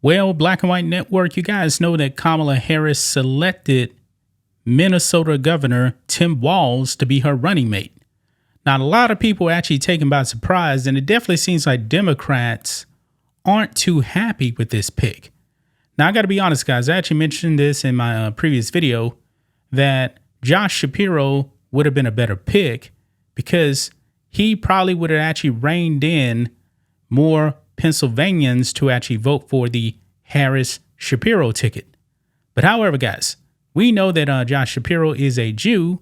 Well, Black and White Network, you guys know that Kamala Harris selected Minnesota Governor Tim Walz to be her running mate. Now, a lot of people are actually taken by surprise, and it definitely seems like Democrats aren't too happy with this pick. Now, I got to be honest, guys. I actually mentioned this in my previous video that Josh Shapiro would have been a better pick because he probably would have actually reined in more Pennsylvanians to actually vote for the Harris-Shapiro ticket. But however, guys, we know that Josh Shapiro is a Jew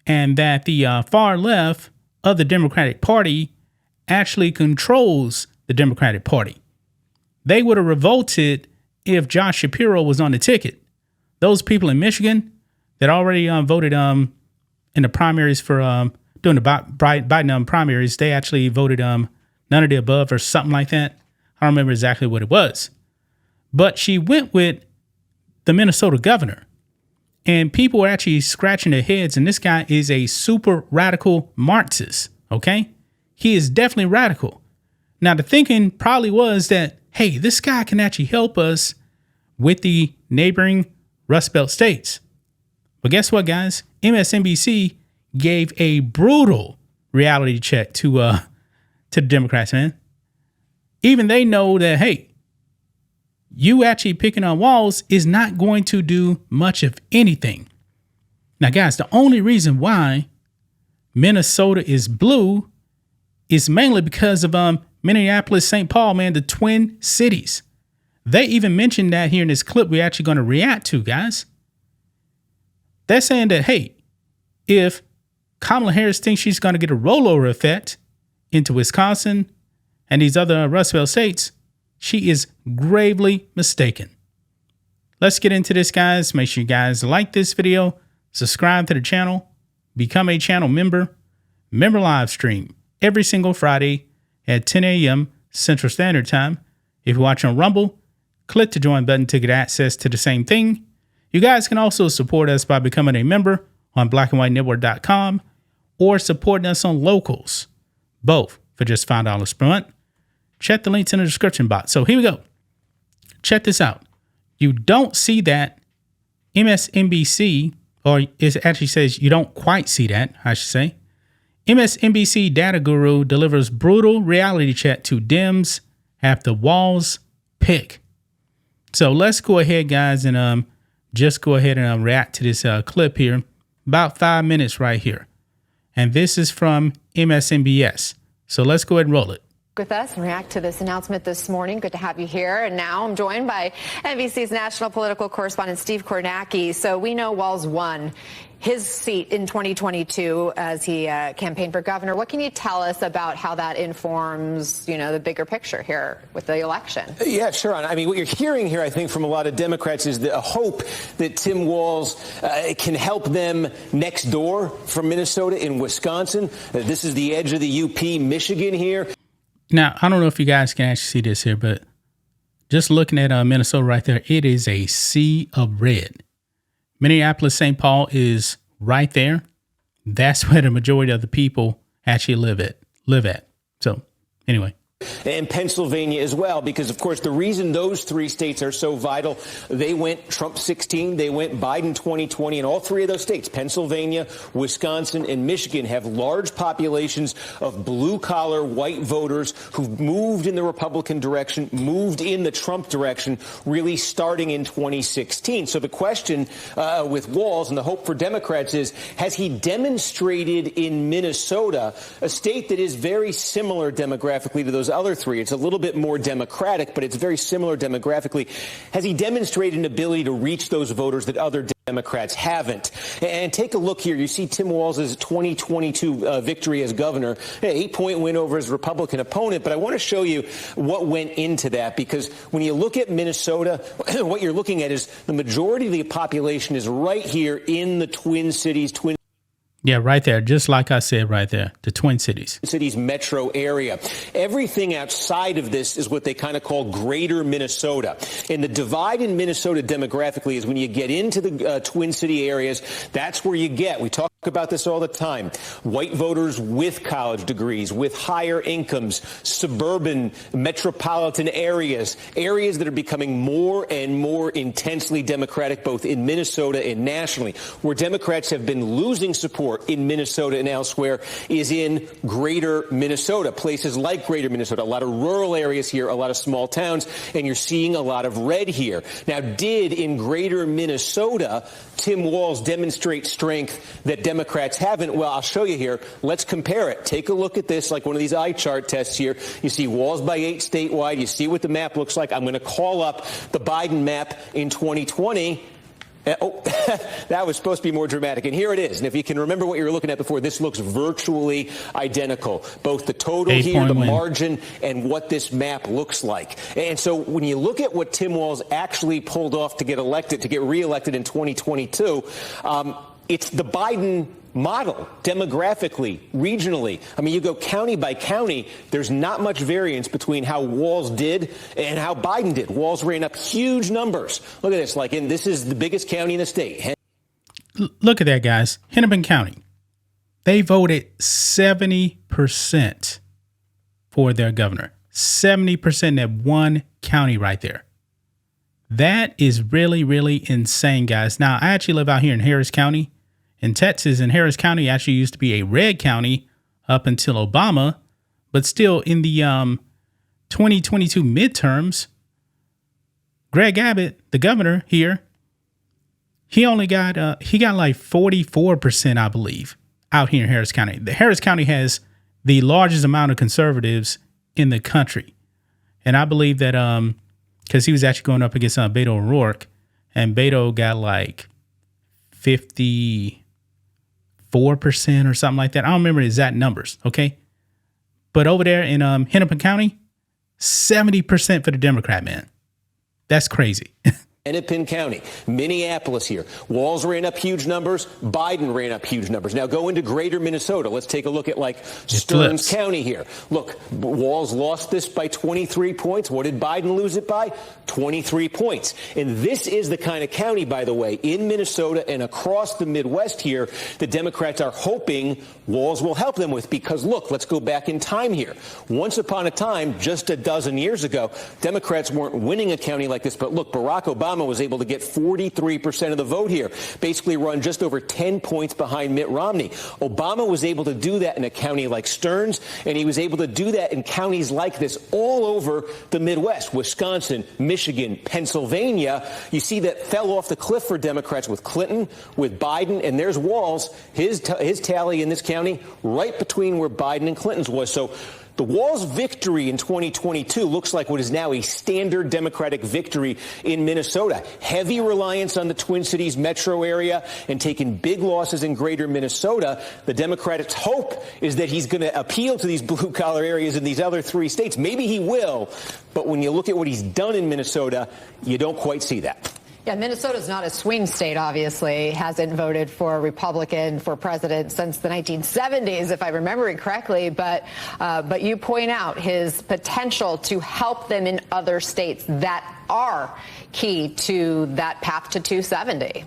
and that the far left of the Democratic Party actually controls the Democratic Party. They would have revolted if Josh Shapiro was on the ticket. Those people in Michigan that already voted in the primaries for doing the Biden primaries, they actually voted none of the above or something like that. I don't remember exactly what it was. But she went with the Minnesota governor. And people are actually scratching their heads. And this guy is a super radical Marxist. Okay? He is definitely radical. Now, the thinking probably was that, hey, this guy can actually help us with the neighboring Rust Belt states. But guess what, guys? MSNBC gave a brutal reality check to the Democrats, man. Even they know that, hey, you actually picking on Walz is not going to do much of anything. Now, guys, the only reason why Minnesota is blue is mainly because of Minneapolis, St. Paul, man, the Twin Cities. They even mentioned that here in this clip we're actually going to react to, guys. They're saying that, hey, if Kamala Harris thinks she's going to get a rollover effect into Wisconsin and these other Rust Belt states, she is gravely mistaken. Let's get into this, guys. Make sure you guys like this video, subscribe to the channel, become a channel member live stream every single Friday at 10 a.m. Central Standard Time. If you watch on Rumble, click the join button to get access to the same thing. You guys can also support us by becoming a member on blackandwhitenetwork.com or supporting us on Locals, both for just $5 per month. Check the links in the description box. So here we go. Check this out. You don't see that MSNBC, or it actually says you don't quite see that, I should say. MSNBC data guru delivers brutal reality check to Dems after Walz pick. So let's go ahead, guys, and just go ahead and react to this clip here. About 5 minutes right here. And this is from MSNBS. So let's go ahead and roll it. With us and react to this announcement this morning. Good to have you here. And now I'm joined by NBC's national political correspondent, Steve Kornacki. So we know Walz won his seat in 2022 as he campaigned for governor. What can you tell us about how that informs, the bigger picture here with the election? Yeah, sure. I mean, what you're hearing here, I think, from a lot of Democrats is a hope that Tim Walz can help them next door from Minnesota in Wisconsin. This is the edge of the UP, Michigan here. Now, I don't know if you guys can actually see this here, but just looking at Minnesota right there, it is a sea of red. Minneapolis, St. Paul is right there. That's where the majority of the people actually live at. So anyway. And Pennsylvania as well, because, of course, the reason those three states are so vital, they went Trump 16, they went Biden 2020, and all three of those states, Pennsylvania, Wisconsin, and Michigan, have large populations of blue-collar white voters who've moved in the Republican direction, moved in the Trump direction, really starting in 2016. So the question with Walz and the hope for Democrats is, has he demonstrated in Minnesota, a state that is very similar demographically to those other three? It's a little bit more democratic, but it's very similar demographically. Has he demonstrated an ability to reach those voters that other Democrats haven't? And take a look here. You see Tim Walz's 2022 victory as governor, an 8-point win over his Republican opponent. But I want to show you what went into that, because when you look at Minnesota, what you're looking at is the majority of the population is right here in the Twin Cities, Yeah, right there. Just like I said right there, the Twin Cities. Cities metro area. Everything outside of this is what they kind of call greater Minnesota. And the divide in Minnesota demographically is when you get into the Twin City areas, that's where you get. We talk About this all the time. White voters with college degrees, with higher incomes, suburban, metropolitan areas that are becoming more and more intensely Democratic, both in Minnesota and nationally. Where Democrats have been losing support in Minnesota and elsewhere is in greater Minnesota, places like greater Minnesota, a lot of rural areas here, a lot of small towns, and you're seeing a lot of red here. Now, did in greater Minnesota Tim Walz demonstrate strength that Democrats haven't? Well, I'll show you here. Let's compare it. Take a look at this, like one of these eye chart tests here. You see Walz by 8 statewide. You see what the map looks like. I'm going to call up the Biden map in 2020. Oh, that was supposed to be more dramatic. And here it is. And if you can remember what you were looking at before, this looks virtually identical. Both the total here, the margin, and what this map looks like. And so when you look at what Tim Walz actually pulled off to get elected, to get reelected in 2022, it's the Biden model, demographically, regionally. I mean, you go county by county, there's not much variance between how Walz did and how Biden did. Walz ran up huge numbers. Look at this, this is the biggest county in the state. Look at that, guys. Hennepin County. They voted 70% for their governor. 70% in that one county right there. That is really, really insane, guys. Now, I actually live out here in Harris County in Texas, and Harris County actually used to be a red county up until Obama, but still in the 2022 midterms, Greg Abbott, the governor here, he only got like 44%, I believe, out here in Harris County. The Harris County has the largest amount of conservatives in the country, and I believe that because he was actually going up against Beto O'Rourke, and Beto got like 54% or something like that. I don't remember the exact numbers, okay? But over there in Hennepin County, 70% for the Democrat, man. That's crazy. Hennepin County, Minneapolis here. Walz ran up huge numbers. Biden ran up huge numbers. Now go into greater Minnesota. Let's take a look at Stearns County here. Look, Walz lost this by 23 points. What did Biden lose it by? 23 points. And this is the kind of county, by the way, in Minnesota and across the Midwest here, the Democrats are hoping Walz will help them with. Because look, let's go back in time here. Once upon a time, just a dozen years ago, Democrats weren't winning a county like this. But look, Barack Obama was able to get 43% of the vote here, basically run just over 10 points behind Mitt Romney. Obama was able to do that in a county like Stearns, and he was able to do that in counties like this all over the Midwest, Wisconsin, Michigan, Pennsylvania. You see that fell off the cliff for Democrats with Clinton, with Biden, and there's Walz, his tally in this county, right between where Biden and Clinton's was. So the Walz victory in 2022 looks like what is now a standard Democratic victory in Minnesota. Heavy reliance on the Twin Cities metro area and taking big losses in greater Minnesota. The Democrats' hope is that he's going to appeal to these blue-collar areas in these other 3 states. Maybe he will, but when you look at what he's done in Minnesota, you don't quite see that. Yeah, Minnesota's not a swing state, obviously. Hasn't voted for a Republican for president since the 1970s, if I remember it correctly. But you point out his potential to help them in other states that are key to that path to 270.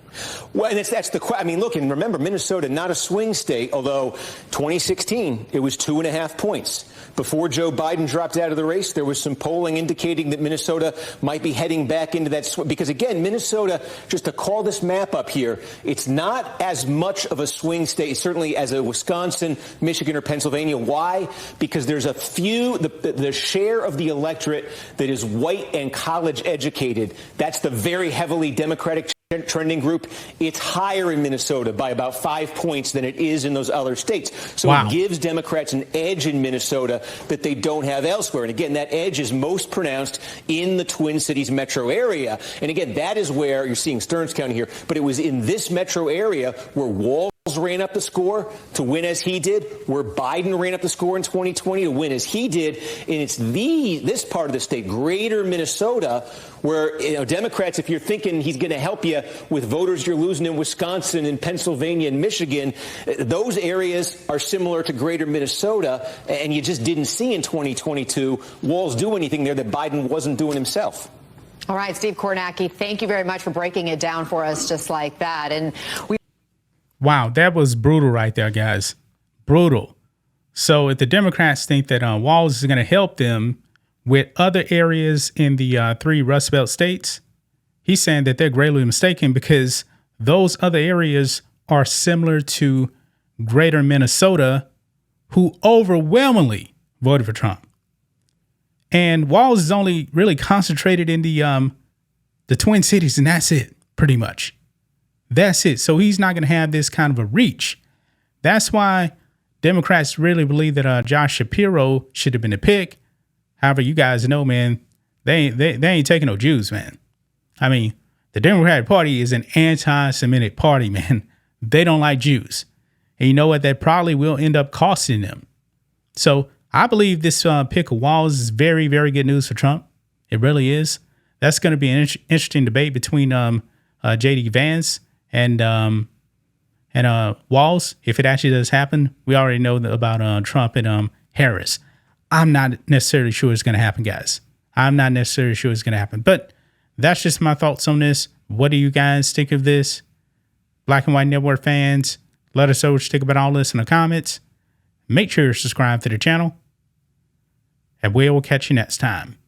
Well, and that's the question. I mean, look, and remember, Minnesota, not a swing state, although 2016, it was 2.5 points. Before Joe Biden dropped out of the race, there was some polling indicating that Minnesota might be heading back into that swing. Because, again, Minnesota, just to call this map up here, it's not as much of a swing state, certainly as a Wisconsin, Michigan, or Pennsylvania. Why? Because there's a few, the share of the electorate that is white and college educated, that's the very heavily Democratic trending group. It's higher in Minnesota by about 5 points than it is in those other states. So It gives Democrats an edge in Minnesota that they don't have elsewhere. And again, that edge is most pronounced in the Twin Cities metro area. And again, that is where you're seeing Stearns County here. But it was in this metro area where Walz ran up the score to win as he did, where Biden ran up the score in 2020 to win as he did. And it's this part of the state, greater Minnesota, where Democrats, if you're thinking he's going to help you with voters you're losing in Wisconsin and Pennsylvania and Michigan, those areas are similar to greater Minnesota, and you just didn't see in 2022 Walz do anything there that Biden wasn't doing himself. All right, Steve Kornacki, thank you very much for breaking it down for us just like that. And Wow, that was brutal right there, guys. Brutal. So if the Democrats think that Walz is going to help them with other areas in the 3 Rust Belt states, he's saying that they're greatly mistaken because those other areas are similar to greater Minnesota, who overwhelmingly voted for Trump. And Walz is only really concentrated in the Twin Cities, and that's it, pretty much. That's it. So he's not going to have this kind of a reach. That's why Democrats really believe that Josh Shapiro should have been the pick. However, you guys know, man, they ain't taking no Jews, man. I mean, the Democratic Party is an anti-Semitic party, man. They don't like Jews. And you know what? That probably will end up costing them. So I believe this pick of Walz is very, very good news for Trump. It really is. That's going to be an interesting debate between J.D. Vance and Walz. If it actually does happen, we already know about Trump and Harris. I'm not necessarily sure it's going to happen, guys. I'm not necessarily sure it's going to happen. But that's just my thoughts on this. What do you guys think of this? Black and White Network fans, let us know what you think about all this in the comments. Make sure you're subscribed to the channel. And we will catch you next time.